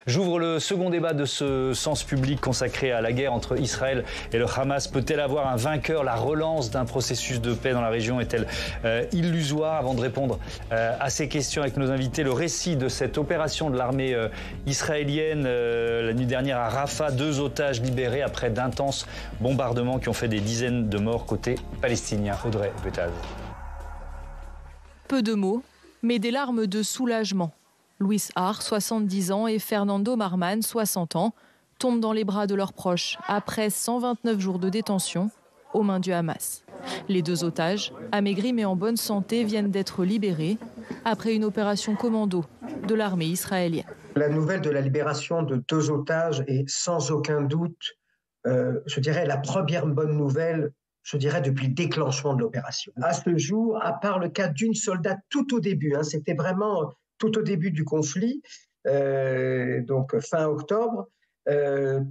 J'ouvre le second débat de ce Sens Public consacré à la guerre entre Israël et le Hamas. Peut-elle avoir un vainqueur? La relance d'un processus de paix dans la région est-elle illusoire? Avant de répondre à ces questions avec nos invités, le récit de cette opération de l'armée israélienne la nuit dernière à Rafah. 2 otages libérés après d'intenses bombardements qui ont fait des dizaines de morts côté palestinien. Audrey Betaz. Peu de mots, mais des larmes de soulagement. Luis Har, 70 ans, et Fernando Marman, 60 ans, tombent dans les bras de leurs proches après 129 jours de détention aux mains du Hamas. Les 2 otages, amaigris mais en bonne santé, viennent d'être libérés après une opération commando de l'armée israélienne. La nouvelle de la libération de 2 otages est sans aucun doute, je dirais, la première bonne nouvelle, je dirais, depuis le déclenchement de l'opération. À ce jour, à part le cas d'une soldate tout au début, c'était vraiment tout au début du conflit, donc fin octobre,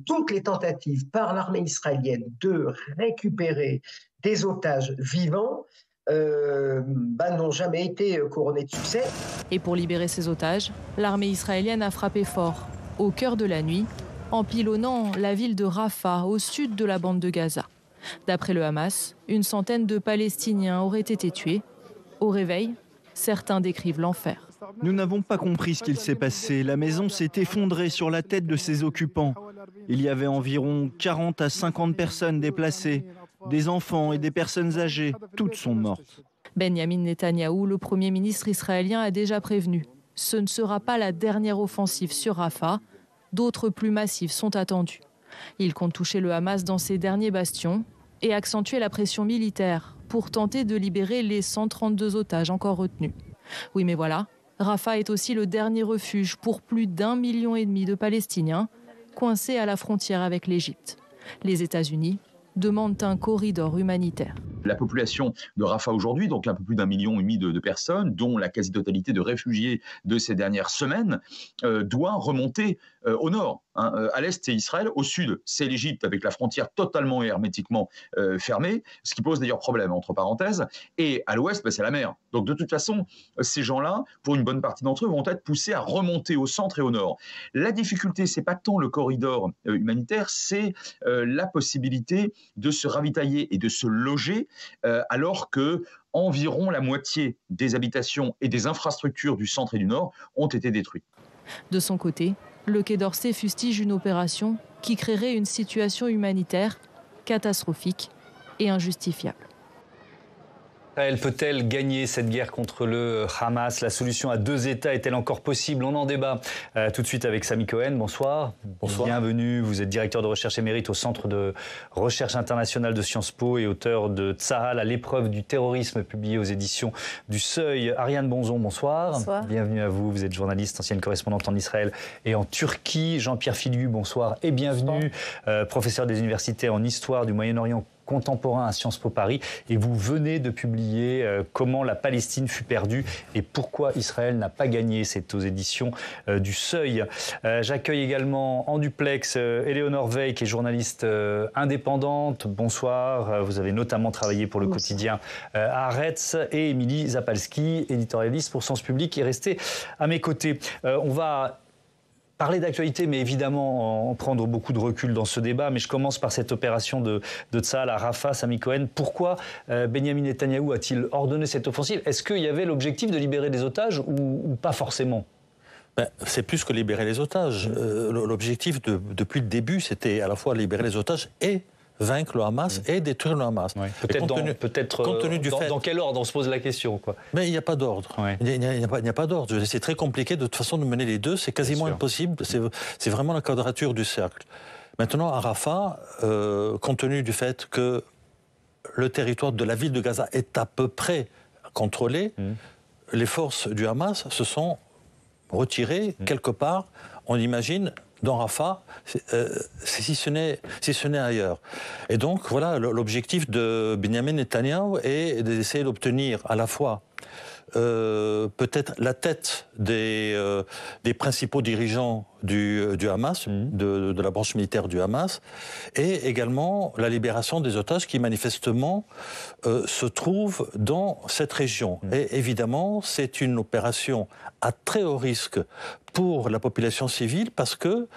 toutes les tentatives par l'armée israélienne de récupérer des otages vivants n'ont jamais été couronnées de succès. Et pour libérer ces otages, l'armée israélienne a frappé fort, au cœur de la nuit, en pilonnant la ville de Rafah, au sud de la bande de Gaza. D'après le Hamas, une centaine de Palestiniens auraient été tués. Au réveil, certains décrivent l'enfer. Nous n'avons pas compris ce qu'il s'est passé. La maison s'est effondrée sur la tête de ses occupants. Il y avait environ 40 à 50 personnes déplacées, des enfants et des personnes âgées. Toutes sont mortes. Benyamin Netanyahou, le Premier ministre israélien, a déjà prévenu. Ce ne sera pas la dernière offensive sur Rafah. D'autres plus massives sont attendues. Il compte toucher le Hamas dans ses derniers bastions et accentuer la pression militaire pour tenter de libérer les 132 otages encore retenus. Oui, mais voilà, Rafah est aussi le dernier refuge pour plus d'1,5 million de Palestiniens coincés à la frontière avec l'Égypte. Les États-Unis demandent un corridor humanitaire. La population de Rafah aujourd'hui, donc un peu plus d'1,5 million de personnes, dont la quasi-totalité de réfugiés de ces dernières semaines, doit remonter au nord. À l'est, c'est Israël. Au sud, c'est l'Égypte, avec la frontière totalement et hermétiquement fermée, ce qui pose d'ailleurs problème, entre parenthèses. Et à l'ouest, c'est la mer. Donc de toute façon, ces gens-là, pour une bonne partie d'entre eux, vont être poussés à remonter au centre et au nord. La difficulté, c'est pas tant le corridor humanitaire, c'est la possibilité de se ravitailler et de se loger alors que environ la moitié des habitations et des infrastructures du centre et du nord ont été détruites. De son côté, le Quai d'Orsay fustige une opération qui créerait une situation humanitaire catastrophique et injustifiable. Israël peut-elle gagner cette guerre contre le Hamas? La solution à 2 États est-elle encore possible? On en débat tout de suite avec Sami Cohen. Bonsoir. Bonsoir. Bienvenue. Vous êtes directeur de recherche émérite au Centre de recherche internationale de Sciences Po et auteur de Tsahal à l'épreuve du terrorisme, publié aux éditions du Seuil. Ariane Bonzon, bonsoir. Bonsoir. Bienvenue à vous. Vous êtes journaliste, ancienne correspondante en Israël et en Turquie. Jean-Pierre Filiu, bonsoir et bienvenue. Professeur des universités en histoire du Moyen-Orient contemporain à Sciences Po Paris, et vous venez de publier Comment la Palestine fut perdue et pourquoi Israël n'a pas gagné. C'est aux éditions du Seuil. J'accueille également en duplex Éléonore Veil, qui est journaliste indépendante. Bonsoir. Vous avez notamment travaillé pour le quotidien Haaretz, et Émilie Zapalski, éditorialiste pour Sens Public, qui est restée à mes côtés. On va parler d'actualité, mais évidemment en prendre beaucoup de recul dans ce débat. Mais je commence par cette opération de Tsahal à Rafah, Sami Cohen. Pourquoi Benyamin Netanyahou a-t-il ordonné cette offensive? Est-ce qu'il y avait l'objectif de libérer des otages ou pas forcément? C'est plus que libérer les otages. L'objectif depuis le début, c'était à la fois libérer les otages et vaincre le Hamas et détruire le Hamas. Ouais. Dans quel ordre on se pose la question, quoi. Mais il n'y a pas d'ordre. Ouais. Il n'y a pas d'ordre. C'est très compliqué de toute façon de mener les deux. C'est quasiment impossible. C'est vraiment la quadrature du cercle. Maintenant, à Rafah, compte tenu du fait que le territoire de la ville de Gaza est à peu près contrôlé, les forces du Hamas se sont retirées quelque part, on imagine, dans Rafah, si ce n'est ailleurs. Et donc, voilà, l'objectif de Benyamin Netanyahou est d'essayer d'obtenir à la fois peut-être la tête des principaux dirigeants du Hamas, de la branche militaire du Hamas, et également la libération des otages qui manifestement se trouvent dans cette région. Et évidemment, c'est une opération à très haut risque pour la population civile parce que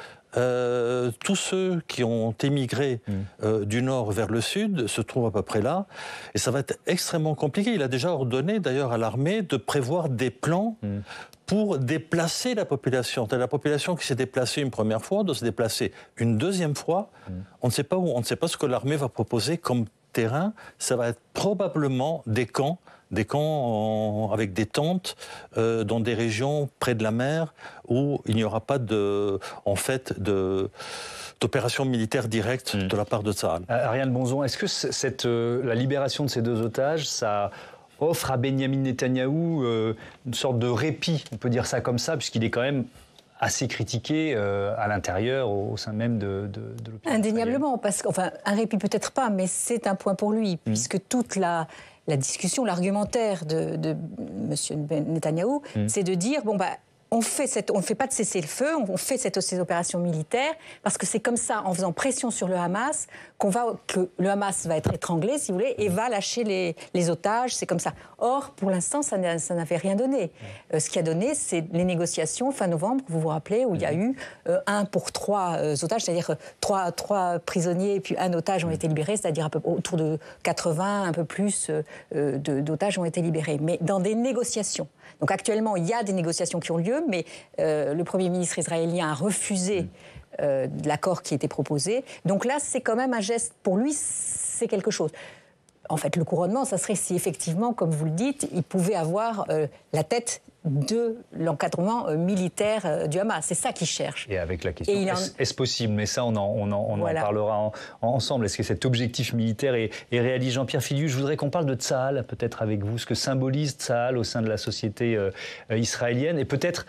tous ceux qui ont émigré du nord vers le sud se trouvent à peu près là, et ça va être extrêmement compliqué. Il a déjà ordonné d'ailleurs à l'armée de prévoir des plans pour déplacer la population. La population qui s'est déplacée une première fois doit se déplacer une deuxième fois. On ne sait pas où, on ne sait pas ce que l'armée va proposer comme terrain. Ça va être probablement des camps avec des tentes dans des régions près de la mer où il n'y aura pas d'opération militaire directe de la part de Tsahal. Ariane Bonzon, est-ce que la libération de ces 2 otages, ça offre à Benyamin Netanyahou une sorte de répit, on peut dire ça comme ça, puisqu'il est quand même assez critiqué à l'intérieur, au sein même de l'opinion. Indéniablement, parce qu'un répit peut-être pas, mais c'est un point pour lui, puisque toute la discussion, l'argumentaire de M. Netanyahou, c'est de dire, on ne fait pas de cessez-le-feu, on fait ces opérations militaires, parce que c'est comme ça, en faisant pression sur le Hamas, que le Hamas va être étranglé, si vous voulez, et va lâcher les otages, c'est comme ça. Or, pour l'instant, ça n'avait rien donné. Ce qui a donné, c'est les négociations fin novembre, vous vous rappelez, où il y a eu 1 pour 3 otages, c'est-à-dire 3 prisonniers et puis 1 otage ont été libérés, c'est-à-dire autour de 80, un peu plus d'otages ont été libérés, mais dans des négociations. Donc actuellement, il y a des négociations qui ont lieu, mais le Premier ministre israélien a refusé l'accord qui était proposé. Donc là, c'est quand même un geste, pour lui, c'est quelque chose. En fait, le couronnement, ça serait si effectivement, comme vous le dites, il pouvait avoir la tête de l'encadrement militaire du Hamas. C'est ça qu'il cherche. Et avec la question, est-ce possible? Mais ça, on en parlera ensemble. Est-ce que cet objectif militaire est réaliste? Jean-Pierre Filiu, je voudrais qu'on parle de Tsahal, peut-être avec vous, ce que symbolise Tsahal au sein de la société israélienne, et peut-être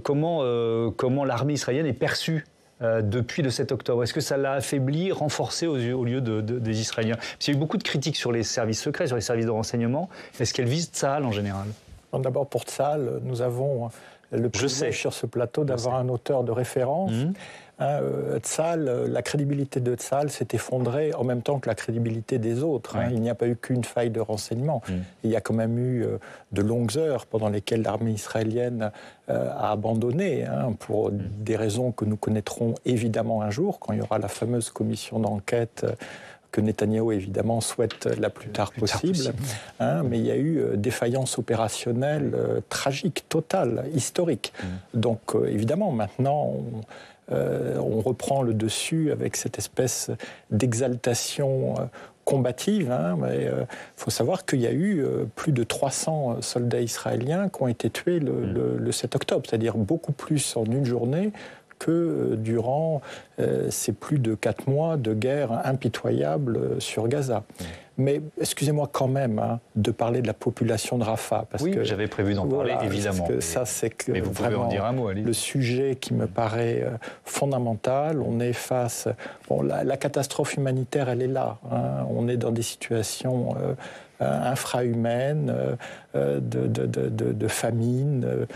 comment l'armée israélienne est perçue depuis le 7 octobre. Est-ce que ça l'a affaibli, renforcé aux yeux des Israéliens? Parce qu'il y a eu beaucoup de critiques sur les services secrets, sur les services de renseignement. Est-ce qu'elle vise Tsahal en général? D'abord, pour Tsahal, nous avons le privilège sur ce plateau d'avoir un auteur de référence. Tsahal, la crédibilité de Tsahal s'est effondrée en même temps que la crédibilité des autres. Il n'y a pas eu qu'une faille de renseignement. Il y a quand même eu de longues heures pendant lesquelles l'armée israélienne a abandonné, pour des raisons que nous connaîtrons évidemment un jour, quand il y aura la fameuse commission d'enquête que Netanyahou, évidemment, souhaite la plus tard possible. Mais il y a eu défaillance opérationnelle tragique, totale, historique. Donc, évidemment, maintenant, on reprend le dessus avec cette espèce d'exaltation combative. Mais faut savoir qu'il y a eu plus de 300 soldats israéliens qui ont été tués le 7 octobre, c'est-à-dire beaucoup plus en une journée que durant ces plus de 4 mois de guerre impitoyable sur Gaza. Mais excusez-moi quand même de parler de la population de Rafah. Parce que j'avais prévu d'en parler, évidemment. Ça, c'est mais vous pouvez en dire un mot, allez. Le sujet qui me paraît fondamental. On est face... la catastrophe humanitaire, elle est là. On est dans des situations infrahumaines, de famine,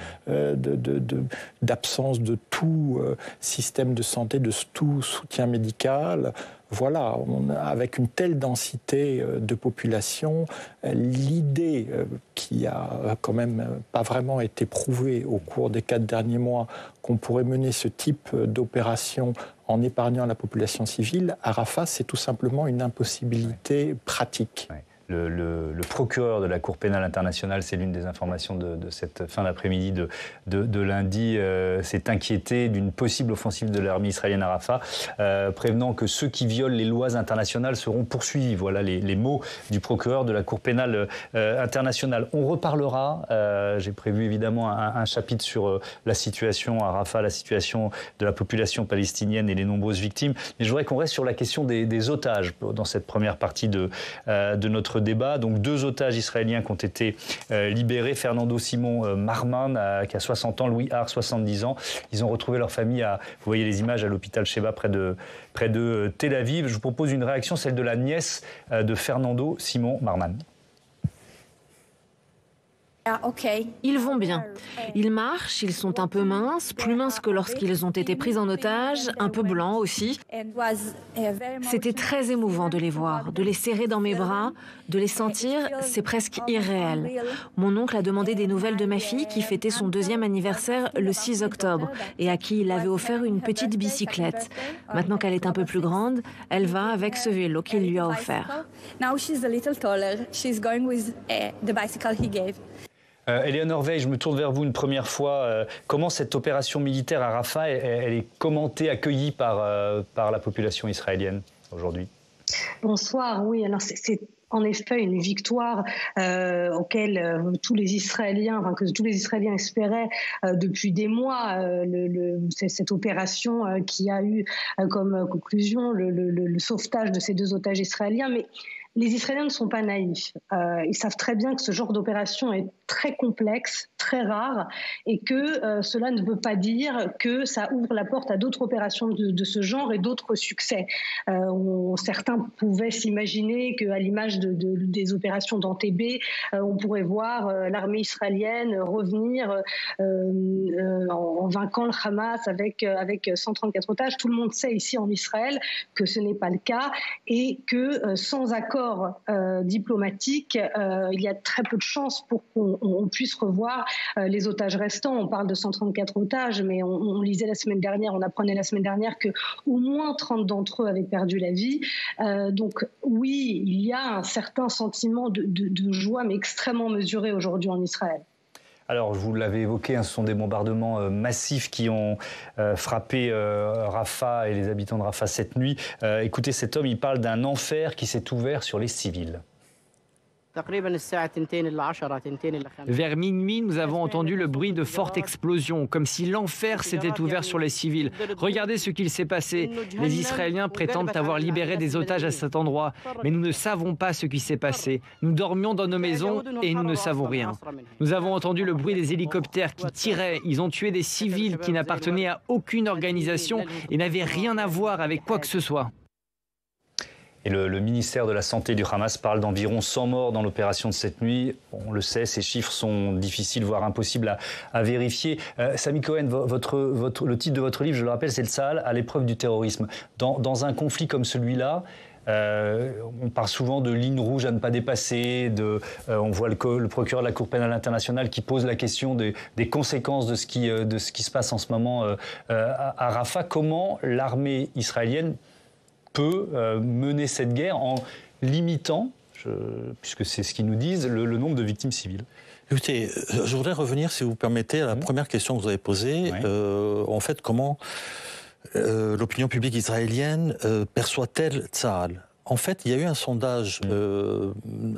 d'absence de tout système de santé, de tout soutien médical. Voilà, avec une telle densité de population, l'idée qui a quand même pas vraiment été prouvée au cours des 4 derniers mois qu'on pourrait mener ce type d'opération en épargnant la population civile, à Rafah, c'est tout simplement une impossibilité pratique. Le procureur de la Cour pénale internationale, c'est l'une des informations de cette fin d'après-midi de lundi, s'est inquiété d'une possible offensive de l'armée israélienne à Rafah, prévenant que ceux qui violent les lois internationales seront poursuivis. Voilà les mots du procureur de la Cour pénale internationale. On reparlera, j'ai prévu évidemment un chapitre sur la situation à Rafah, la situation de la population palestinienne et les nombreuses victimes. Mais je voudrais qu'on reste sur la question des otages dans cette première partie de notre débat. Donc 2 otages israéliens qui ont été libérés, Fernando Simon Marman qui a 60 ans, Louis Har 70 ans. Ils ont retrouvé leur famille vous voyez les images à l'hôpital Sheba près de Tel Aviv. Je vous propose une réaction, celle de la nièce de Fernando Simon Marman. Ils vont bien. Ils marchent, ils sont un peu minces, plus minces que lorsqu'ils ont été pris en otage, un peu blancs aussi. C'était très émouvant de les voir, de les serrer dans mes bras, de les sentir, c'est presque irréel. Mon oncle a demandé des nouvelles de ma fille qui fêtait son 2e anniversaire le 6 octobre et à qui il avait offert une petite bicyclette. Maintenant qu'elle est un peu plus grande, elle va avec ce vélo qu'il lui a offert. Eleanor Weiss, je me tourne vers vous une première fois. Comment cette opération militaire à Rafah, elle est commentée, accueillie par la population israélienne aujourd'hui? Bonsoir, oui, alors c'est en effet une victoire auquel tous les Israéliens, que tous les Israéliens espéraient depuis des mois. Cette opération qui a eu comme conclusion le sauvetage de ces 2 otages israéliens. Mais les Israéliens ne sont pas naïfs. Ils savent très bien que ce genre d'opération est très complexe, très rare, et que cela ne veut pas dire que ça ouvre la porte à d'autres opérations de ce genre et d'autres succès. Certains pouvaient s'imaginer qu'à l'image des opérations d'Entebbe, on pourrait voir l'armée israélienne revenir en vainquant le Hamas avec 134 otages. Tout le monde sait ici en Israël que ce n'est pas le cas et que sans accord diplomatique, il y a très peu de chances pour qu'on puisse revoir les otages restants. On parle de 134 otages, mais on lisait la semaine dernière, on apprenait la semaine dernière que au moins 30 d'entre eux avaient perdu la vie. Donc oui, il y a un certain sentiment de joie, mais extrêmement mesuré aujourd'hui en Israël. Alors, vous l'avez évoqué, ce sont des bombardements massifs qui ont frappé Rafah et les habitants de Rafah cette nuit. Écoutez, cet homme, il parle d'un enfer qui s'est ouvert sur les civils. Vers minuit, nous avons entendu le bruit de fortes explosions, comme si l'enfer s'était ouvert sur les civils. Regardez ce qu'il s'est passé. Les Israéliens prétendent avoir libéré des otages à cet endroit, mais nous ne savons pas ce qui s'est passé. Nous dormions dans nos maisons et nous ne savons rien. Nous avons entendu le bruit des hélicoptères qui tiraient. Ils ont tué des civils qui n'appartenaient à aucune organisation et n'avaient rien à voir avec quoi que ce soit. Et le ministère de la Santé du Hamas parle d'environ 100 morts dans l'opération de cette nuit. On le sait, ces chiffres sont difficiles, voire impossibles à vérifier. Sami Cohen, le titre de votre livre, je le rappelle, c'est « Le Tsahal à l'épreuve du terrorisme ». Dans un conflit comme celui-là, on parle souvent de lignes rouges à ne pas dépasser. On voit le procureur de la Cour pénale internationale qui pose la question des conséquences de ce qui se passe en ce moment à Rafah. Comment l'armée israélienne peut mener cette guerre en limitant, puisque c'est ce qu'ils nous disent, le nombre de victimes civiles? Écoutez, je voudrais revenir, si vous permettez, à la première question que vous avez posée. Oui. En fait, comment l'opinion publique israélienne perçoit-elle Tsahal? En fait, il y a eu un sondage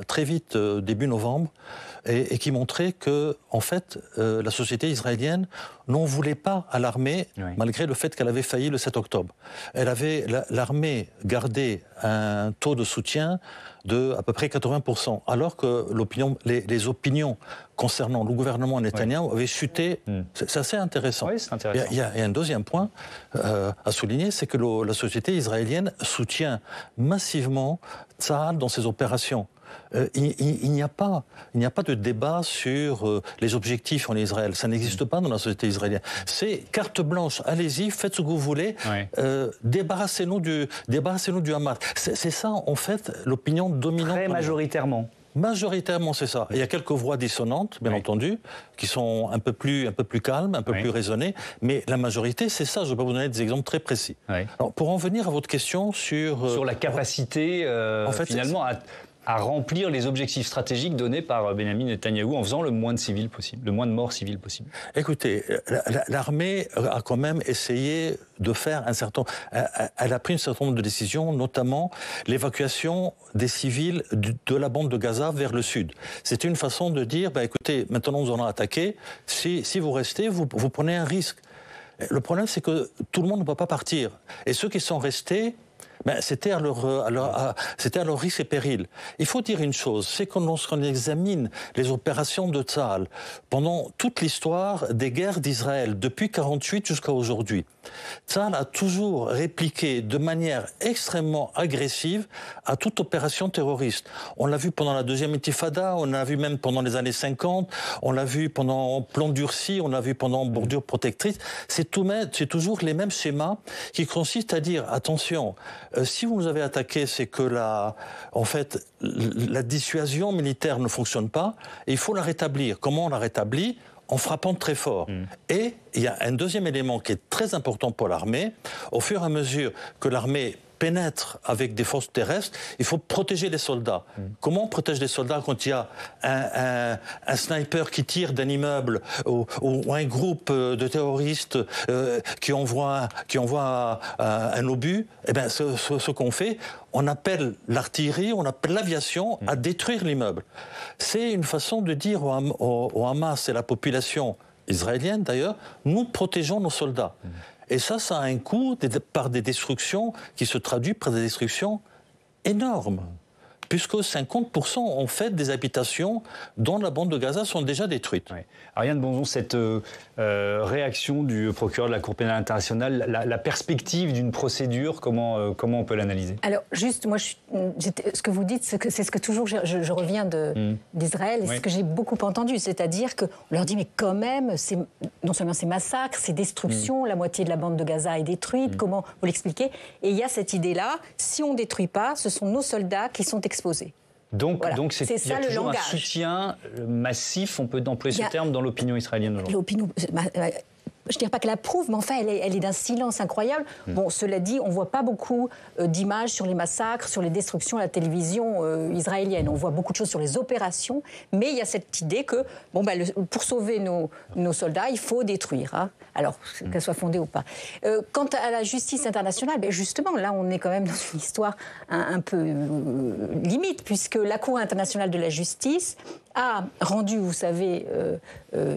très vite, début novembre, et qui montrait que, en fait, la société israélienne n'en voulait pas à l'armée, malgré le fait qu'elle avait failli le 7 octobre. L'armée gardait un taux de soutien de à peu près 80%, alors que les opinions concernant le gouvernement Netanyahou avaient chuté. C'est assez intéressant. Oui, c'est intéressant. Il y a un deuxième point à souligner, c'est que la société israélienne soutient massivement Tsahal dans ses opérations. Il n'y a pas de débat sur les objectifs en Israël. Ça n'existe pas dans la société israélienne. C'est carte blanche, allez-y, faites ce que vous voulez, débarrassez-nous du Hamas. C'est ça, en fait, l'opinion dominante. Très majoritairement. Majoritairement, c'est ça. Il y a quelques voix dissonantes, bien entendu, qui sont un peu plus calmes, un peu plus raisonnées, mais la majorité, c'est ça. Je vais vous donner des exemples très précis. Alors, pour en venir à votre question sur la capacité, en fait, finalement, à remplir les objectifs stratégiques donnés par Benyamin Netanyahou en faisant le moins de morts civiles possible. Écoutez, l'armée a quand même essayé de faire elle a pris un certain nombre de décisions, notamment l'évacuation des civils de la bande de Gaza vers le sud. C'était une façon de dire, écoutez, maintenant nous allons attaquer, si vous restez, vous prenez un risque. Le problème, c'est que tout le monde ne peut pas partir. Et ceux qui sont restés, c'était à leur risque et péril. Il faut dire une chose, c'est que lorsqu'on examine les opérations de Tzahal pendant toute l'histoire des guerres d'Israël, depuis 1948 jusqu'à aujourd'hui, Tzahal a toujours répliqué de manière extrêmement agressive à toute opération terroriste. On l'a vu pendant la deuxième intifada, on l'a vu même pendant les années 50, on l'a vu pendant Plan Durci, on l'a vu pendant Bordure protectrice. C'est toujours les mêmes schémas qui consistent à dire, attention, si vous nous avez attaqué, c'est que la dissuasion militaire ne fonctionne pas, et il faut la rétablir. Comment on la rétablit ? En frappant très fort. Et il y a un deuxième élément qui est très important pour l'armée. Au fur et à mesure que l'armée pénètre avec des forces terrestres, il faut protéger les soldats. Comment on protège les soldats quand il y a un sniper qui tire d'un immeuble ou un groupe de terroristes qui envoie un obus? Eh bien, ce qu'on fait, on appelle l'artillerie, on appelle l'aviation à détruire l'immeuble. C'est une façon de dire au Hamas et la population israélienne d'ailleurs, nous protégeons nos soldats. Et ça a un coût par des destructions qui se traduisent par des destructions énormes. Puisque 50% en fait des habitations dans la bande de Gaza sont déjà détruites. Oui. Ariane Bonzon, cette réaction du procureur de la Cour pénale internationale, la perspective d'une procédure, comment on peut l'analyser? Alors juste, moi, ce que vous dites, c'est ce que toujours je reviens d'Israël, et ce que j'ai beaucoup entendu, c'est-à-dire qu'on leur dit, mais quand même, non seulement ces massacres, ces destructions, la moitié de la bande de Gaza est détruite, comment vous l'expliquez? Et il y a cette idée-là, si on ne détruit pas, ce sont nos soldats qui sont exposés. Donc il y a toujours un soutien massif, on peut employer ce terme, dans l'opinion israélienne aujourd'hui. Je ne dirais pas qu'elle approuve, mais enfin, elle est d'un silence incroyable. Bon, cela dit, on ne voit pas beaucoup d'images sur les massacres, sur les destructions à la télévision israélienne. On voit beaucoup de choses sur les opérations, mais il y a cette idée que, pour sauver nos soldats, il faut détruire. Hein. Alors, qu'elle soit fondée ou pas. Quant à la justice internationale, justement, là, on est quand même dans une histoire un peu limite, puisque la Cour internationale de la justice a rendu, vous savez,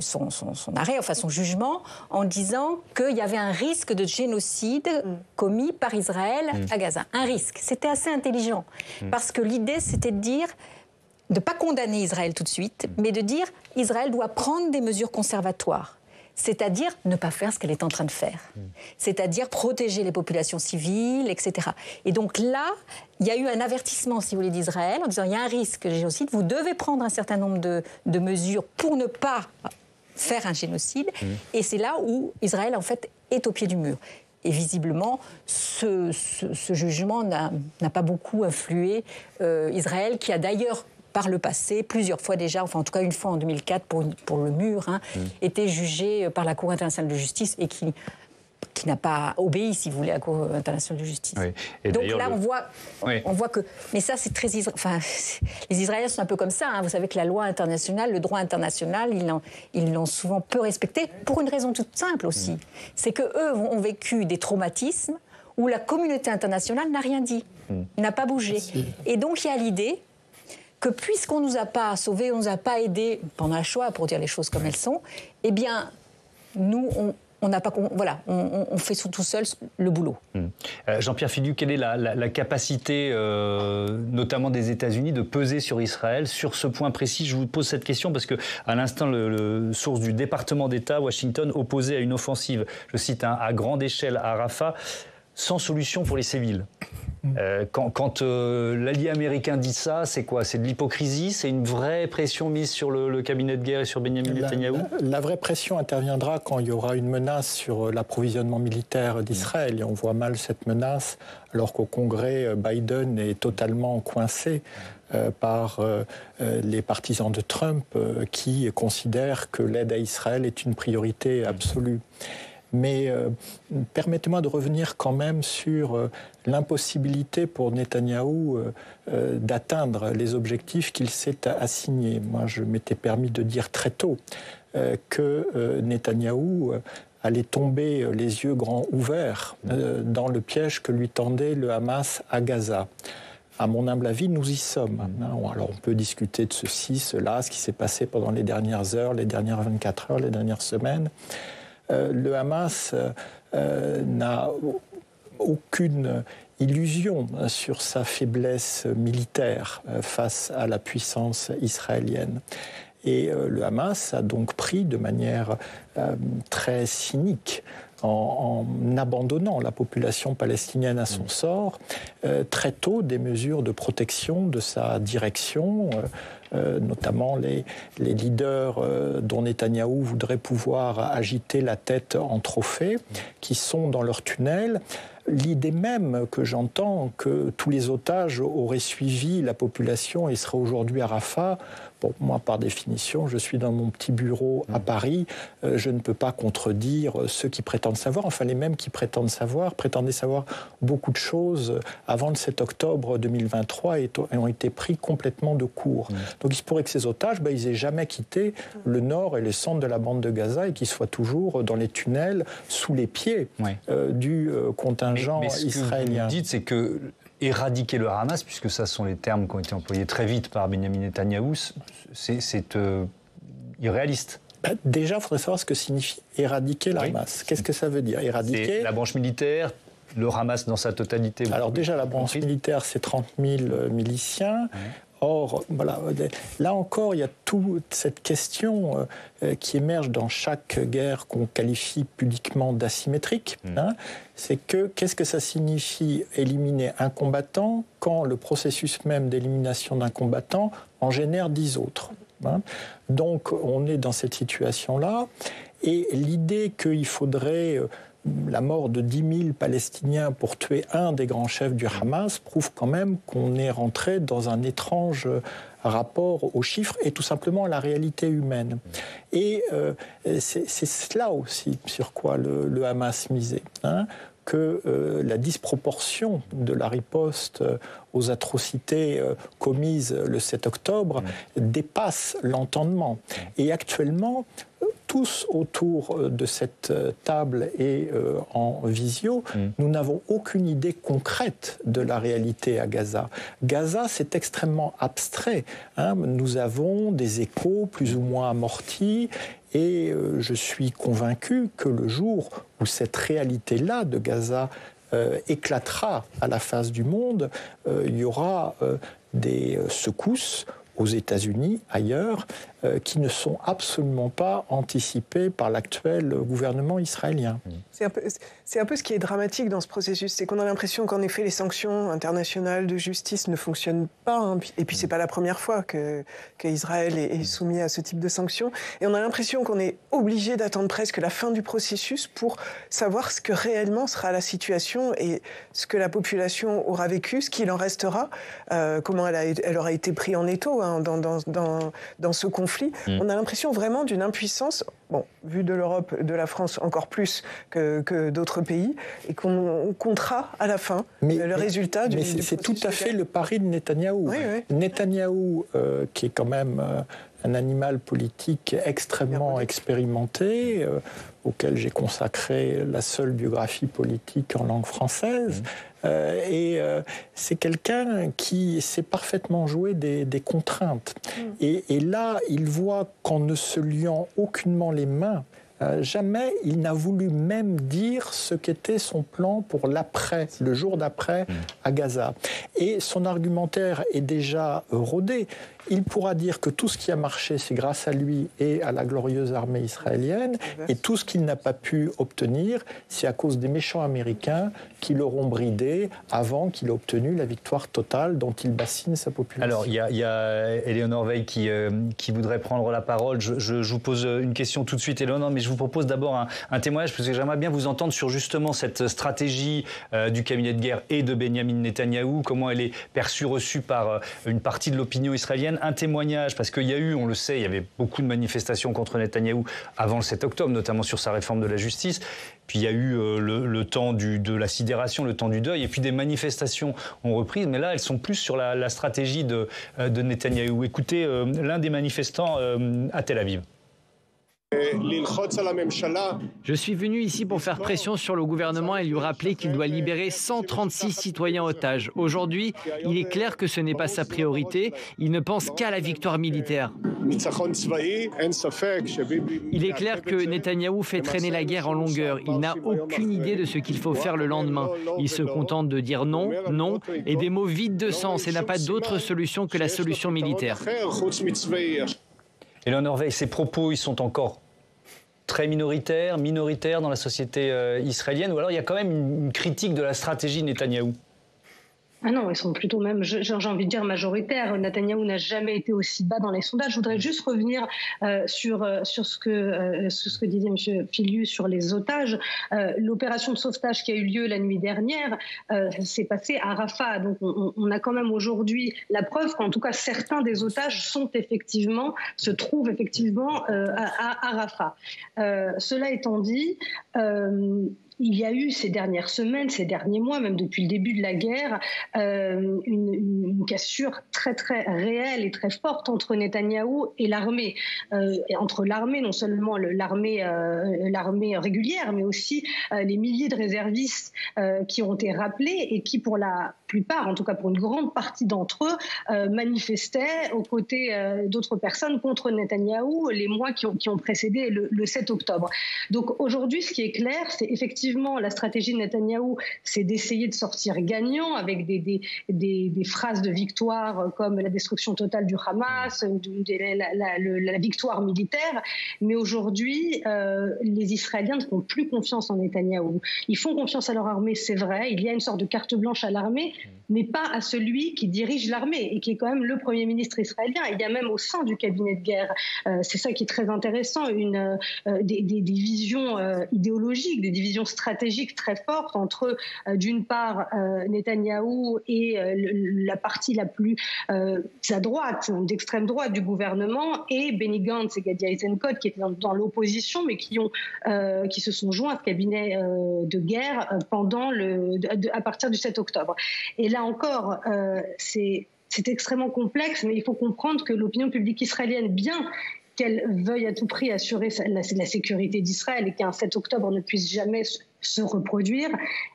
son arrêt, enfin son jugement, en disant qu'il y avait un risque de génocide commis par Israël à Gaza. Un risque. C'était assez intelligent. Parce que l'idée, c'était de dire, de ne pas condamner Israël tout de suite, mais de dire Israël doit prendre des mesures conservatoires. C'est-à-dire ne pas faire ce qu'elle est en train de faire. C'est-à-dire protéger les populations civiles, etc. Et donc là, il y a eu un avertissement, si vous voulez, d'Israël, en disant il y a un risque de génocide, vous devez prendre un certain nombre de mesures pour ne pas faire un génocide. Et c'est là où Israël, en fait, est au pied du mur. Et visiblement, ce jugement n'a pas beaucoup influé Israël, qui a d'ailleurs, par le passé, plusieurs fois déjà, enfin en tout cas une fois en 2004 pour le mur, était jugé par la Cour internationale de justice et qui n'a pas obéi, si vous voulez, à la Cour internationale de justice. Oui. Et donc là, on voit que... Mais ça, c'est très... Enfin, les Israéliens sont un peu comme ça. Hein. Vous savez que la loi internationale, le droit international, ils l'ont souvent peu respecté, pour une raison toute simple aussi. C'est qu'eux ont vécu des traumatismes où la communauté internationale n'a rien dit, n'a pas bougé. Et donc, il y a l'idée que puisqu'on ne nous a pas sauvés, on ne nous a pas aidés pendant la Shoah, pour dire les choses comme elles sont, eh bien, nous, on n'a pas, on fait tout seul le boulot. Jean-Pierre Filiu, quelle est la capacité, notamment des États-Unis, de peser sur Israël sur ce point précis? Je vous pose cette question parce que, à l'instant, le source du département d'État, Washington, opposait à une offensive, je cite, à grande échelle à Rafah, sans solution pour les civils. Quand l'allié américain dit ça, c'est quoi? C'est de l'hypocrisie? C'est une vraie pression mise sur le cabinet de guerre et sur Benyamin Netanyahou? La vraie pression interviendra quand il y aura une menace sur l'approvisionnement militaire d'Israël. Et on voit mal cette menace, alors qu'au Congrès, Biden est totalement coincé par les partisans de Trump qui considèrent que l'aide à Israël est une priorité absolue. Mais permettez-moi de revenir quand même sur l'impossibilité pour Netanyahou d'atteindre les objectifs qu'il s'est assignés. Moi, je m'étais permis de dire très tôt que Netanyahou allait tomber les yeux grands ouverts dans le piège que lui tendait le Hamas à Gaza. À mon humble avis, nous y sommes. Alors, on peut discuter de ceci, cela, ce qui s'est passé pendant les dernières heures, les dernières 24 heures, les dernières semaines. Le Hamas n'a aucune illusion sur sa faiblesse militaire face à la puissance israélienne. Et le Hamas a donc pris de manière très cynique, en abandonnant la population palestinienne à son sort, très tôt des mesures de protection de sa direction, notamment les leaders dont Netanyahou voudrait pouvoir agiter la tête en trophée, qui sont dans leur tunnel. L'idée même que j'entends que tous les otages auraient suivi la population et seraient aujourd'hui à Rafah, bon, moi par définition, je suis dans mon petit bureau à Paris, je ne peux pas contredire ceux qui prétendent savoir, enfin les mêmes qui prétendaient savoir beaucoup de choses avant le 7 octobre 2023 et ont été pris complètement de court. Donc il se pourrait que ces otages, ils n'aient jamais quitté le nord et le centre de la bande de Gaza et qu'ils soient toujours dans les tunnels sous les pieds du contingent israélien. Ce que vous dites, c'est que éradiquer le Hamas, puisque ça sont les termes qui ont été employés très vite par Benyamin Netanyahou, c'est irréaliste. Déjà, il faudrait savoir ce que signifie éradiquer le Hamas. Qu'est-ce que ça veut dire? Éradiquer... C'est la branche militaire, le Hamas dans sa totalité. Alors déjà, la branche militaire, c'est 30 000 miliciens. Or, voilà, là encore, il y a toute cette question qui émerge dans chaque guerre qu'on qualifie pudiquement d'asymétrique. C'est que qu'est-ce que ça signifie éliminer un combattant quand le processus même d'élimination d'un combattant en génère 10 autres. Donc, on est dans cette situation-là. Et l'idée qu'il faudrait la mort de 10 000 Palestiniens pour tuer un des grands chefs du Hamas prouve quand même qu'on est rentré dans un étrange rapport aux chiffres et tout simplement à la réalité humaine. Et c'est cela aussi sur quoi le Hamas misait, que la disproportion de la riposte aux atrocités commises le 7 octobre dépasse l'entendement. Et actuellement, tous autour de cette table et en visio, nous n'avons aucune idée concrète de la réalité à Gaza. Gaza, c'est extrêmement abstrait. Nous avons des échos plus ou moins amortis et je suis convaincu que le jour où cette réalité-là de Gaza éclatera à la face du monde, il y aura des secousses aux États-Unis, ailleurs, qui ne sont absolument pas anticipées par l'actuel gouvernement israélien. C'est un peu ce qui est dramatique dans ce processus, c'est qu'on a l'impression qu'en effet les sanctions internationales de justice ne fonctionnent pas, et puis c'est pas la première fois qu'Israël est soumis à ce type de sanctions, et on a l'impression qu'on est obligé d'attendre presque la fin du processus pour savoir ce que réellement sera la situation et ce que la population aura vécu, ce qu'il en restera, comment elle aura été prise en étau dans ce conflit. On a l'impression vraiment d'une impuissance, vu de l'Europe, de la France encore plus que d'autres pays, et qu'on comptera à la fin le résultat du processus. C'est tout à fait le pari de Netanyahou. Netanyahou, qui est quand même un animal politique extrêmement expérimenté, auquel j'ai consacré la seule biographie politique en langue française. Et c'est quelqu'un qui sait parfaitement jouer des contraintes. Et là, il voit qu'en ne se liant aucunement les mains, jamais il n'a voulu même dire ce qu'était son plan pour l'après, le jour d'après à Gaza. Et son argumentaire est déjà rodé. Il pourra dire que tout ce qui a marché, c'est grâce à lui et à la glorieuse armée israélienne, et tout ce qu'il n'a pas pu obtenir, c'est à cause des méchants américains qui l'auront bridé avant qu'il ait obtenu la victoire totale dont il bassine sa population. Alors, il y a Éléonore Veil qui voudrait prendre la parole. Je vous pose une question tout de suite, Éléonore, mais je vous propose d'abord un témoignage, parce que j'aimerais bien vous entendre sur justement cette stratégie du cabinet de guerre et de Benyamin Netanyahou, comment elle est perçue, reçue par une partie de l'opinion israélienne. Un témoignage, parce qu'il y a eu, on le sait, il y avait beaucoup de manifestations contre Netanyahou avant le 7 octobre, notamment sur sa réforme de la justice. Puis il y a eu le temps de la sidération, le temps du deuil, et puis des manifestations ont repris, mais là elles sont plus sur la stratégie de Netanyahou. Écoutez l'un des manifestants à Tel Aviv. Je suis venu ici pour faire pression sur le gouvernement et lui rappeler qu'il doit libérer 136 citoyens otages. Aujourd'hui, il est clair que ce n'est pas sa priorité. Il ne pense qu'à la victoire militaire. Il est clair que Netanyahou fait traîner la guerre en longueur. Il n'a aucune idée de ce qu'il faut faire le lendemain. Il se contente de dire non, non, et des mots vides de sens et n'a pas d'autre solution que la solution militaire. Eleonore Weiss, ces propos, ils sont encore très minoritaires dans la société israélienne, ou alors il y a quand même une critique de la stratégie de Netanyahou? Ah non, ils sont plutôt même, j'ai envie de dire, majoritaires. Netanyahou n'a jamais été aussi bas dans les sondages. Je voudrais juste revenir sur ce que disait M. Filius sur les otages. L'opération de sauvetage qui a eu lieu la nuit dernière s'est passée à Rafah. Donc on a quand même aujourd'hui la preuve qu'en tout cas certains des otages se trouvent effectivement à Rafah. Cela étant dit, il y a eu ces dernières semaines, ces derniers mois, même depuis le début de la guerre, une cassure très très réelle et très forte entre Netanyahou et l'armée. Et entre l'armée, non seulement l'armée régulière, mais aussi les milliers de réservistes qui ont été rappelés et qui, pour la plupart, en tout cas pour une grande partie d'entre eux, manifestaient aux côtés d'autres personnes contre Netanyahou les mois qui ont précédé le 7 octobre. Donc aujourd'hui, ce qui est clair, c'est effectivement la stratégie de Netanyahou, c'est d'essayer de sortir gagnant avec des phrases de victoire comme la destruction totale du Hamas, la victoire militaire. Mais aujourd'hui, les Israéliens ne font plus confiance en Netanyahou. Ils font confiance à leur armée, c'est vrai. Il y a une sorte de carte blanche à l'armée, mais pas à celui qui dirige l'armée et qui est quand même le Premier ministre israélien. Il y a même au sein du cabinet de guerre, c'est ça qui est très intéressant, des divisions idéologiques, des divisions stratégiques très fortes entre, d'une part, Netanyahou et la partie la plus à droite, d'extrême droite du gouvernement, et Benny Gantz et Gadi Eisenkot qui étaient dans l'opposition, mais qui se sont joints à ce cabinet de guerre à partir du 7 octobre. Et là encore, c'est extrêmement complexe, mais il faut comprendre que l'opinion publique israélienne, bien qu'elle veuille à tout prix assurer la sécurité d'Israël et qu'un 7 octobre ne puisse jamais se reproduire,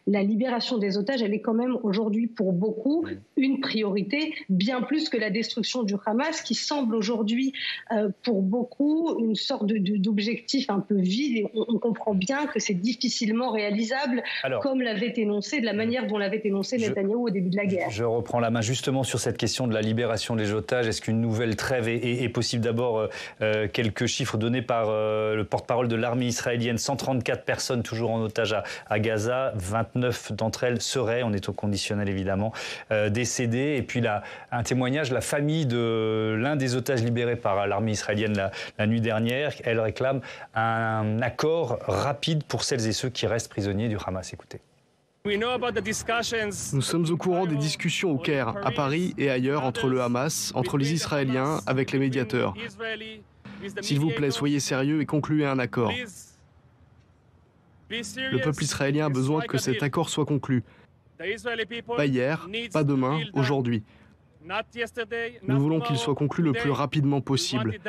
la libération des otages, elle est quand même aujourd'hui pour beaucoup une priorité, bien plus que la destruction du Hamas, qui semble aujourd'hui pour beaucoup une sorte d'objectif un peu vide, et on comprend bien que c'est difficilement réalisable, comme l'avait énoncé, de la manière dont l'avait énoncé Netanyahou au début de la guerre. Je reprends la main justement sur cette question de la libération des otages. Est-ce qu'une nouvelle trêve est possible? D'abord, quelques chiffres donnés par le porte-parole de l'armée israélienne, 134 personnes toujours en otage à Gaza, 29 d'entre elles seraient, on est au conditionnel évidemment, décédées. Et puis un témoignage, la famille de l'un des otages libérés par l'armée israélienne la nuit dernière, elle réclame un accord rapide pour celles et ceux qui restent prisonniers du Hamas. Écoutez. Nous sommes au courant des discussions au Caire, à Paris et ailleurs entre le Hamas, entre les Israéliens, avec les médiateurs. S'il vous plaît, soyez sérieux et concluez un accord. Le peuple israélien a besoin que cet accord soit conclu. Pas hier, pas demain, aujourd'hui. Nous voulons qu'il soit conclu le plus rapidement possible.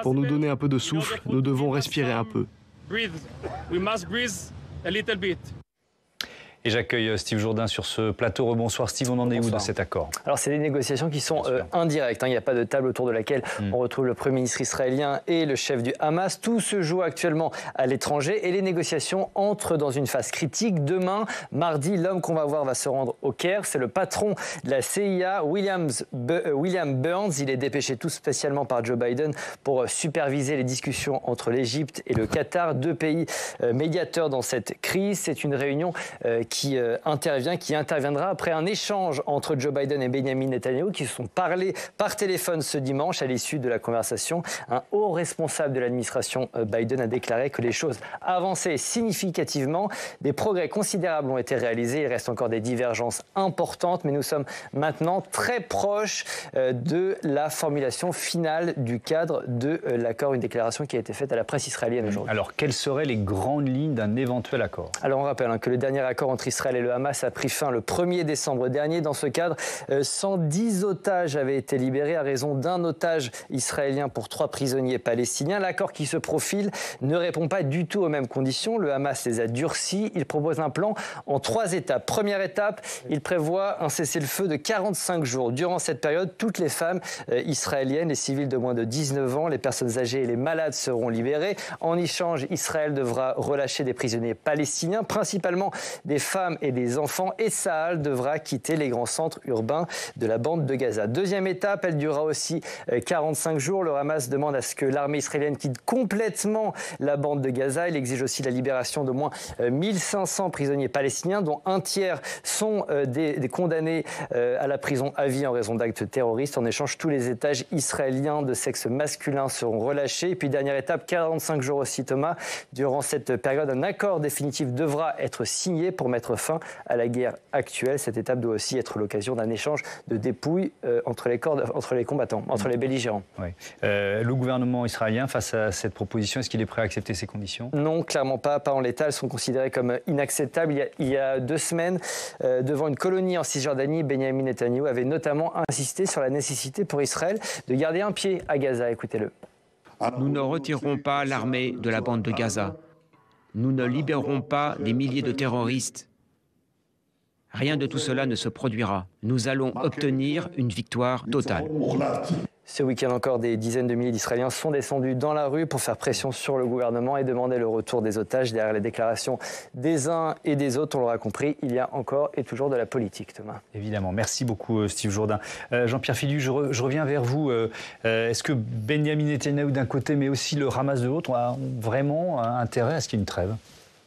Pour nous donner un peu de souffle, nous devons respirer un peu. Et j'accueille Steve Jourdain sur ce plateau. Rebonsoir Steve, on en est où de cet accord? Alors c'est des négociations qui sont indirectes. Il n'y a pas de table autour de laquelle on retrouve le Premier ministre israélien et le chef du Hamas. Tout se joue actuellement à l'étranger et les négociations entrent dans une phase critique. Demain, mardi, l'homme qu'on va voir va se rendre au Caire. C'est le patron de la CIA, William Burns. Il est dépêché tout spécialement par Joe Biden pour superviser les discussions entre l'Égypte et le Qatar, deux pays médiateurs dans cette crise. C'est une réunion qui interviendra après un échange entre Joe Biden et Benjamin Netanyahou qui se sont parlé par téléphone ce dimanche. À l'issue de la conversation, un haut responsable de l'administration Biden a déclaré que les choses avançaient significativement. Des progrès considérables ont été réalisés. Il reste encore des divergences importantes, mais nous sommes maintenant très proches de la formulation finale du cadre de l'accord, une déclaration qui a été faite à la presse israélienne aujourd'hui. Alors, quelles seraient les grandes lignes d'un éventuel accord? Alors, on rappelle que le dernier accord entre entre Israël et le Hamas a pris fin le 1er décembre dernier. Dans ce cadre, 110 otages avaient été libérés à raison d'un otage israélien pour 3 prisonniers palestiniens. L'accord qui se profile ne répond pas du tout aux mêmes conditions. Le Hamas les a durcis. Il propose un plan en 3 étapes. Première étape, il prévoit un cessez-le-feu de 45 jours. Durant cette période, toutes les femmes israéliennes, les civils de moins de 19 ans, les personnes âgées et les malades seront libérés. En échange, Israël devra relâcher des prisonniers palestiniens, principalement des femmes et des enfants, et Tsahal devra quitter les grands centres urbains de la bande de Gaza. Deuxième étape, elle durera aussi 45 jours. Le Hamas demande à ce que l'armée israélienne quitte complètement la bande de Gaza. Il exige aussi la libération d'au moins 1500 prisonniers palestiniens, dont un tiers sont des condamnés à la prison à vie en raison d'actes terroristes. En échange, tous les otages israéliens de sexe masculin seront relâchés. Et puis dernière étape, 45 jours aussi, Thomas. Durant cette période, un accord définitif devra être signé pour mettre fin à la guerre actuelle. Cette étape doit aussi être l'occasion d'un échange de dépouilles entre les combattants, entre les belligérants. Oui. Le gouvernement israélien, face à cette proposition, est-ce qu'il est prêt à accepter ces conditions? Non, clairement pas. Pas en l'état. Elles sont considérées comme inacceptables. Il y a 2 semaines, devant une colonie en Cisjordanie, Benjamin Netanyahou avait notamment insisté sur la nécessité pour Israël de garder un pied à Gaza. Écoutez-le. Nous ne retirerons pas l'armée de la bande de Gaza. Nous ne libérerons pas des milliers de terroristes. Rien de tout cela ne se produira. Nous allons obtenir une victoire totale. Ce week-end encore, des dizaines de milliers d'Israéliens sont descendus dans la rue pour faire pression sur le gouvernement et demander le retour des otages. Derrière les déclarations des uns et des autres, on l'aura compris, il y a encore et toujours de la politique, Thomas. Évidemment. Merci beaucoup, Steve Jourdain. Jean-Pierre Filiu, je reviens vers vous. Est-ce que Benjamin Netanyahou d'un côté, mais aussi le Hamas de l'autre, ont vraiment intérêt à ce qu'il y ait une trêve?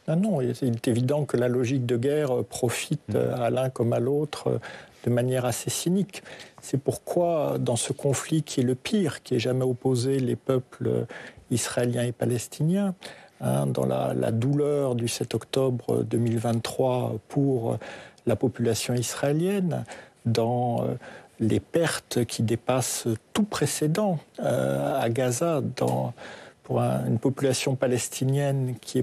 Non, il est évident que la logique de guerre profite à l'un comme à l'autre de manière assez cynique. C'est pourquoi, dans ce conflit qui est le pire, qui ait jamais opposé les peuples israéliens et palestiniens, dans la douleur du 7 octobre 2023 pour la population israélienne, dans les pertes qui dépassent tout précédent à Gaza, pour une population palestinienne qui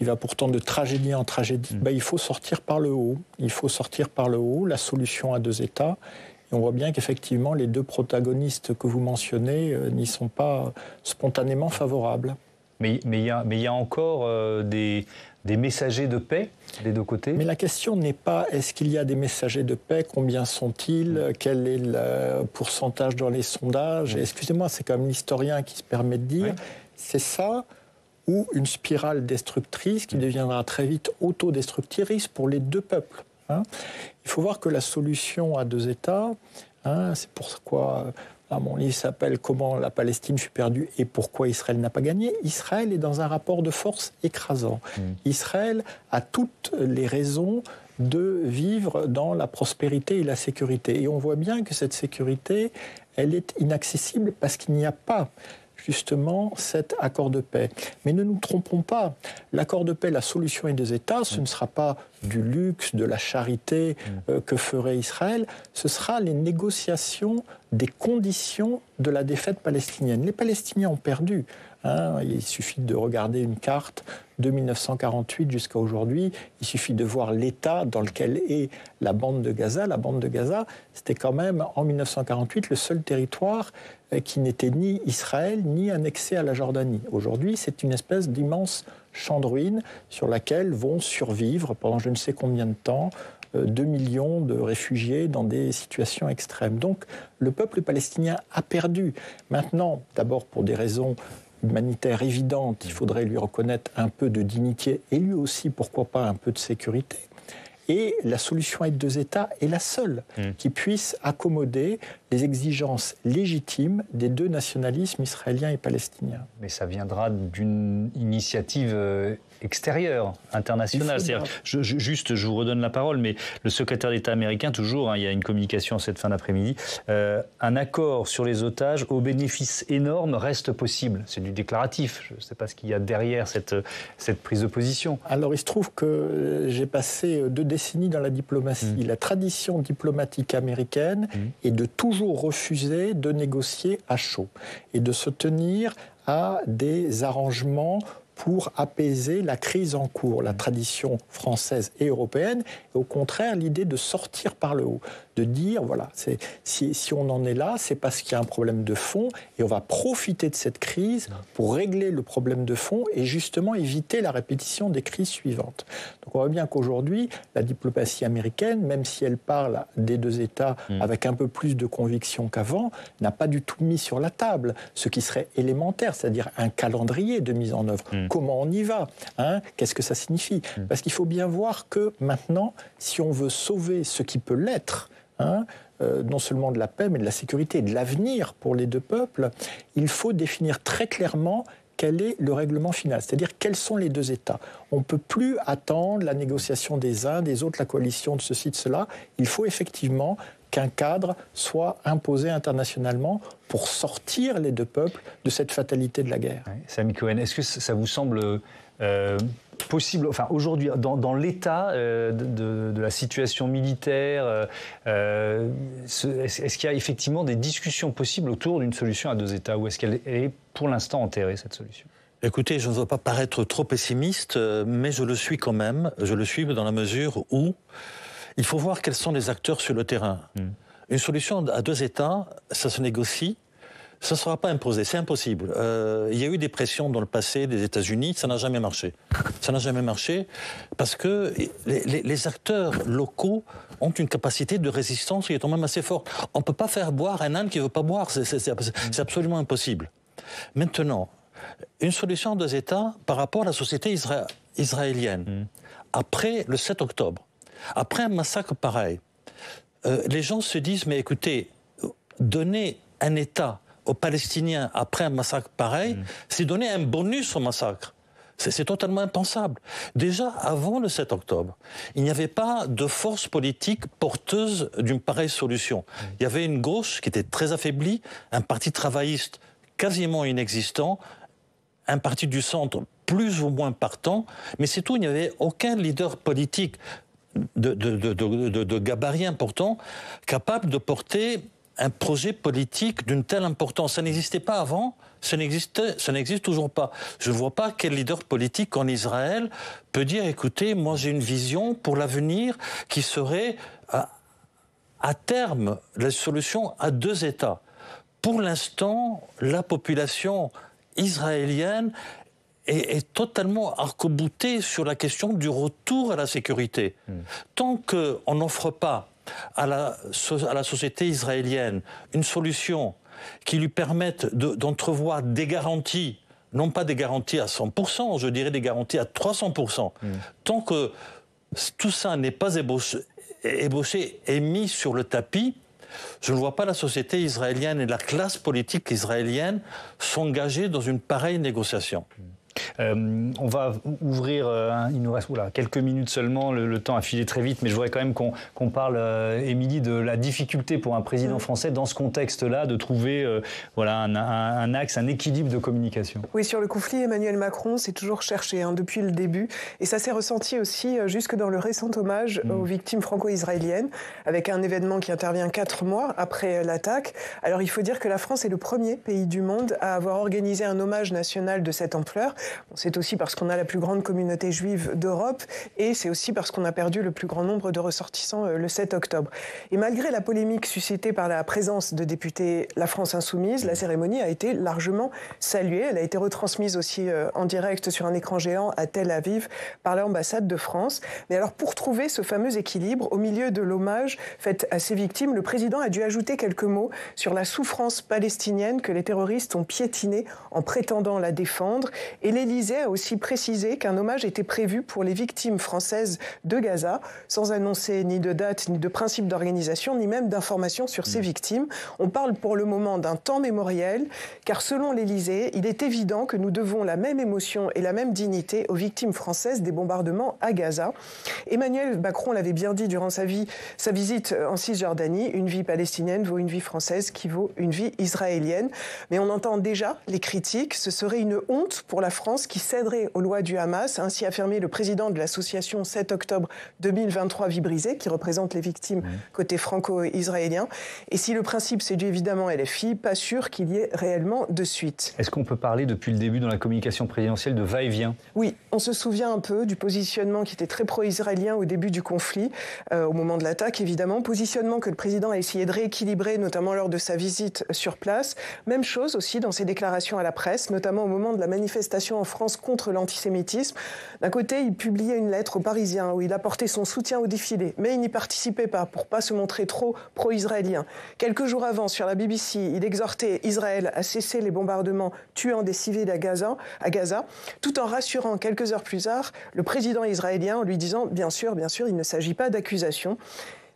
va pourtant de tragédie en tragédie, il faut sortir par le haut. Il faut sortir par le haut, la solution à 2 États. Et on voit bien qu'effectivement, les 2 protagonistes que vous mentionnez n'y sont pas spontanément favorables. Mais il y a encore des messagers de paix des 2 côtés. Mais la question n'est pas est-ce qu'il y a des messagers de paix, combien sont-ils, quel est le pourcentage dans les sondages. Excusez-moi, c'est quand même l'historien qui se permet de dire, c'est ça ou une spirale destructrice qui deviendra très vite autodestructrice pour les 2 peuples. Il faut voir que la solution à 2 États, c'est pourquoi mon livre s'appelle « Comment la Palestine fut perdue et pourquoi Israël n'a pas gagné ». Israël est dans un rapport de force écrasant. Israël a toutes les raisons de vivre dans la prospérité et la sécurité. Et on voit bien que cette sécurité, elle est inaccessible parce qu'il n'y a pas justement cet accord de paix. Mais ne nous trompons pas, l'accord de paix, la solution est 2 États, ce ne sera pas du luxe, de la charité que ferait Israël, ce sera les négociations des conditions de la défaite palestinienne. Les Palestiniens ont perdu. Il suffit de regarder une carte de 1948 jusqu'à aujourd'hui. Il suffit de voir l'état dans lequel est la bande de Gaza. La bande de Gaza, c'était quand même, en 1948, le seul territoire qui n'était ni Israël, ni annexé à la Jordanie. Aujourd'hui, c'est une espèce d'immense champ de ruines sur laquelle vont survivre pendant je ne sais combien de temps 2 millions de réfugiés dans des situations extrêmes. Donc, le peuple palestinien a perdu. Maintenant, d'abord pour des raisons humanitaires évidentes, il faudrait lui reconnaître un peu de dignité et lui aussi, pourquoi pas, un peu de sécurité. Et la solution à 2 États est la seule qui puisse accommoder les exigences légitimes des 2 nationalismes israéliens et palestiniens. Mais ça viendra d'une initiative extérieure, internationale. Je vous redonne la parole, mais le secrétaire d'État américain, toujours, il y a une communication cette fin d'après-midi, un accord sur les otages au bénéfice énorme reste possible. C'est du déclaratif. Je ne sais pas ce qu'il y a derrière cette prise de position. Alors, il se trouve que j'ai passé 2 décennies dans la diplomatie. La tradition diplomatique américaine est de toujours refuser de négocier à chaud et de se tenir à des arrangements pour apaiser la crise en cours, la tradition française et européenne, et au contraire l'idée de sortir par le haut, de dire voilà, si on en est là, c'est parce qu'il y a un problème de fond et on va profiter de cette crise pour régler le problème de fond et justement éviter la répétition des crises suivantes. Donc on voit bien qu'aujourd'hui, la diplomatie américaine, même si elle parle des deux États avec un peu plus de conviction qu'avant, n'a pas du tout mis sur la table ce qui serait élémentaire, c'est-à-dire un calendrier de mise en œuvre. Comment on y va, qu'est-ce que ça signifie? Parce qu'il faut bien voir que maintenant, si on veut sauver ce qui peut l'être, non seulement de la paix, mais de la sécurité et de l'avenir pour les deux peuples, il faut définir très clairement quel est le règlement final, c'est-à-dire quels sont les deux États. On ne peut plus attendre la négociation des uns, des autres, la coalition de ceci, de cela. Il faut effectivement qu'un cadre soit imposé internationalement pour sortir les deux peuples de cette fatalité de la guerre. Sami Cohen, est-ce que ça vous semble possible, enfin aujourd'hui, dans l'état de la situation militaire, est-ce qu'il y a effectivement des discussions possibles autour d'une solution à deux États, ou est-ce qu'elle est pour l'instant enterrée, cette solution? Écoutez, je ne veux pas paraître trop pessimiste, mais je le suis quand même. Je le suis dans la mesure où il faut voir quels sont les acteurs sur le terrain. Une solution à deux États, ça se négocie. Ça ne sera pas imposé, c'est impossible. Il y a eu des pressions dans le passé des États-Unis, ça n'a jamais marché. Ça n'a jamais marché parce que les acteurs locaux ont une capacité de résistance qui est quand même assez forte. On ne peut pas faire boire un âne qui ne veut pas boire, c'est absolument impossible. Maintenant, une solution à deux États par rapport à la société israélienne. Après le 7 octobre, après un massacre pareil, les gens se disent, mais écoutez, donner un État aux Palestiniens après un massacre pareil, c'est donner un bonus au massacre. C'est totalement impensable. Déjà, avant le 7 octobre, il n'y avait pas de force politique porteuse d'une pareille solution. Il y avait une gauche qui était très affaiblie, un parti travailliste quasiment inexistant, un parti du centre plus ou moins partant, mais c'est tout, il n'y avait aucun leader politique de gabarit important capable de porter un projet politique d'une telle importance. Ça n'existait pas avant, ça n'existe toujours pas. Je ne vois pas quel leader politique en Israël peut dire, écoutez, moi j'ai une vision pour l'avenir qui serait à terme la solution à deux États. Pour l'instant, la population israélienne est totalement arc-boutée sur la question du retour à la sécurité. Tant qu'on n'offre pas à la société israélienne une solution qui lui permette d'entrevoir des garanties, non pas des garanties à 100%, je dirais des garanties à 300%. Tant que tout ça n'est pas ébauché et mis sur le tapis, je ne vois pas la société israélienne et la classe politique israélienne s'engager dans une pareille négociation. On va ouvrir, il nous reste quelques minutes seulement, le temps a filé très vite, mais je voudrais quand même qu'on parle, Émilie, de la difficulté pour un président français dans ce contexte-là de trouver un axe, un équilibre de communication. Oui, sur le conflit, Emmanuel Macron s'est toujours cherché depuis le début, et ça s'est ressenti aussi jusque dans le récent hommage aux victimes franco-israéliennes, avec un événement qui intervient 4 mois après l'attaque. Alors il faut dire que la France est le premier pays du monde à avoir organisé un hommage national de cette ampleur. C'est aussi parce qu'on a la plus grande communauté juive d'Europe et c'est aussi parce qu'on a perdu le plus grand nombre de ressortissants le 7 octobre. Et malgré la polémique suscitée par la présence de députés La France Insoumise, la cérémonie a été largement saluée. Elle a été retransmise aussi en direct sur un écran géant à Tel Aviv par l'ambassade de France. Mais alors pour trouver ce fameux équilibre, au milieu de l'hommage fait à ces victimes, le président a dû ajouter quelques mots sur la souffrance palestinienne que les terroristes ont piétinée en prétendant la défendre. Et l'Élysée a aussi précisé qu'un hommage était prévu pour les victimes françaises de Gaza, sans annoncer ni de date, ni de principe d'organisation, ni même d'informations sur ces victimes. On parle pour le moment d'un temps mémoriel, car selon l'Élysée, il est évident que nous devons la même émotion et la même dignité aux victimes françaises des bombardements à Gaza. Emmanuel Macron l'avait bien dit durant sa visite en Cisjordanie, une vie palestinienne vaut une vie française qui vaut une vie israélienne. Mais on entend déjà les critiques, ce serait une honte pour la France France qui céderait aux lois du Hamas, a ainsi affirmé le président de l'association 7 octobre 2023 Vie brisée, qui représente les victimes côté franco-israélien. Et si le principe séduit évidemment LFI, pas sûr qu'il y ait réellement de suite. Est-ce qu'on peut parler depuis le début dans la communication présidentielle de va-et-vient? Oui, on se souvient un peu du positionnement qui était très pro-israélien au début du conflit, au moment de l'attaque évidemment, positionnement que le président a essayé de rééquilibrer, notamment lors de sa visite sur place. Même chose aussi dans ses déclarations à la presse, notamment au moment de la manifestation en France contre l'antisémitisme. D'un côté, il publiait une lettre aux Parisiens où il apportait son soutien au défilé, mais il n'y participait pas pour pas se montrer trop pro-israélien. Quelques jours avant, sur la BBC, il exhortait Israël à cesser les bombardements tuant des civils à Gaza, tout en rassurant quelques heures plus tard le président israélien en lui disant bien sûr, il ne s'agit pas d'accusations.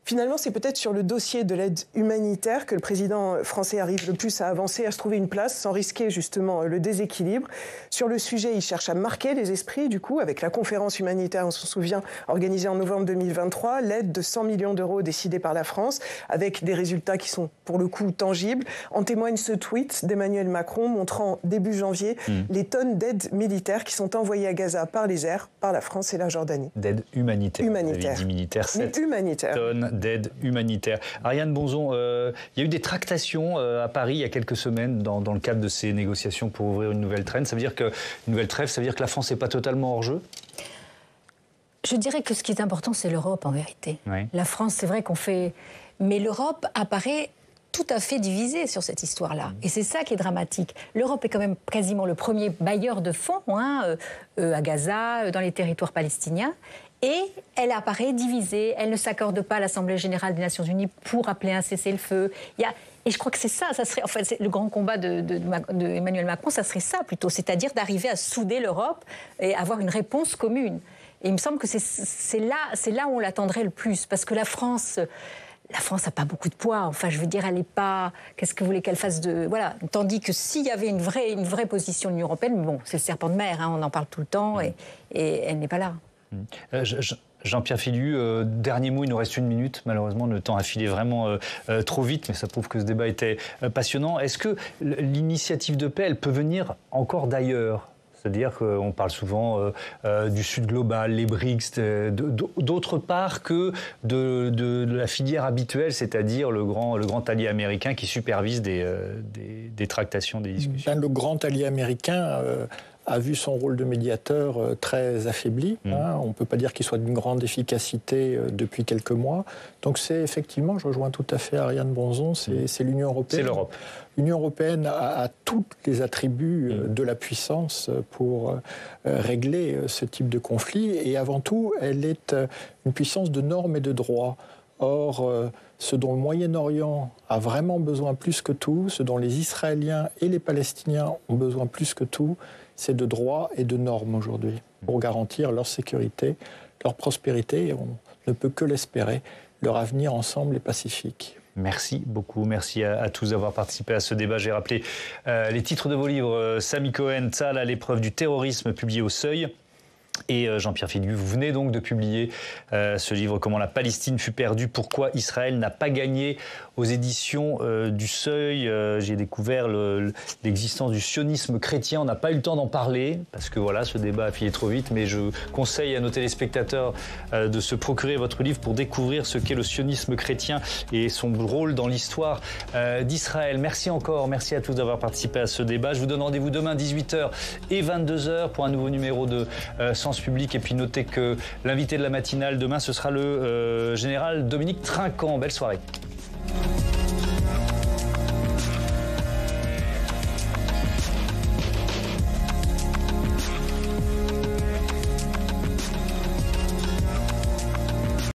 Finalement, c'est peut-être sur le dossier de l'aide humanitaire que le président français arrive le plus à avancer, à se trouver une place sans risquer justement le déséquilibre. Sur le sujet, il cherche à marquer les esprits, du coup, avec la conférence humanitaire, on se souvient, organisée en novembre 2023, l'aide de 100 millions d'euros décidée par la France, avec des résultats qui sont pour le coup tangibles. En témoigne ce tweet d'Emmanuel Macron montrant début janvier les tonnes d'aide militaire qui sont envoyées à Gaza par les airs, par la France et la Jordanie. D'aide humanitaire. Humanitaire. Vous avez dit militaire, 7 humanitaire. tonnes d'aide humanitaire. Ariane Bonzon, il y a eu des tractations à Paris il y a quelques semaines dans le cadre de ces négociations pour ouvrir une nouvelle trêve. Ça veut dire que la France n'est pas totalement hors jeu? Je dirais que ce qui est important, c'est l'Europe en vérité. Oui. La France, c'est vrai qu'on fait... Mais l'Europe apparaît tout à fait divisée sur cette histoire-là. Et c'est ça qui est dramatique. L'Europe est quand même quasiment le premier bailleur de fonds à Gaza, dans les territoires palestiniens. Et elle apparaît divisée, elle ne s'accorde pas à l'Assemblée générale des Nations Unies pour appeler un cessez-le-feu. Et je crois que c'est ça serait, en fait, le grand combat de Emmanuel Macron, ça serait ça plutôt, c'est-à-dire d'arriver à souder l'Europe et avoir une réponse commune. Et il me semble que c'est là où on l'attendrait le plus, parce que la France n'a pas beaucoup de poids. Enfin, je veux dire, elle n'est pas... Qu'est-ce que vous voulez qu'elle fasse de... Voilà. Tandis que s'il y avait une vraie position de l'Union européenne, bon, c'est le serpent de mer, on en parle tout le temps, et elle n'est pas là. Jean-Pierre Filiu, dernier mot, il nous reste 1 minute. Malheureusement, le temps a filé vraiment trop vite, mais ça prouve que ce débat était passionnant. Est-ce que l'initiative de paix, elle peut venir encore d'ailleurs ? C'est-à-dire qu'on parle souvent du Sud global, les BRICS, d'autre part que de la filière habituelle, c'est-à-dire le grand allié américain qui supervise des tractations, des discussions. Le grand allié américain a vu son rôle de médiateur très affaibli. On ne peut pas dire qu'il soit d'une grande efficacité depuis quelques mois. Donc c'est effectivement, je rejoins tout à fait Ariane Bonzon, c'est l'Union européenne. C'est l'Europe. L'Union européenne a tous les attributs de la puissance pour régler ce type de conflit. Et avant tout, elle est une puissance de normes et de droits. Or, ce dont le Moyen-Orient a vraiment besoin plus que tout, ce dont les Israéliens et les Palestiniens ont besoin plus que tout, c'est de droits et de normes aujourd'hui pour garantir leur sécurité, leur prospérité, et on ne peut que l'espérer. Leur avenir ensemble est pacifique. Merci beaucoup, merci à tous d'avoir participé à ce débat. J'ai rappelé les titres de vos livres, Sami Cohen, Tzahal à l'épreuve du terrorisme, publié au Seuil. Et Jean-Pierre Filiu, vous venez donc de publier ce livre « Comment la Palestine fut perdue, pourquoi Israël n'a pas gagné » aux éditions du Seuil. J'ai découvert l'existence du sionisme chrétien. On n'a pas eu le temps d'en parler parce que voilà, ce débat a filé trop vite, mais je conseille à nos téléspectateurs de se procurer votre livre pour découvrir ce qu'est le sionisme chrétien et son rôle dans l'histoire d'Israël. Merci encore, merci à tous d'avoir participé à ce débat. Je vous donne rendez-vous demain 18h et 22h pour un nouveau numéro de Sens Public. Et puis notez que l'invité de la matinale demain, ce sera le général Dominique Trinquant. Belle soirée.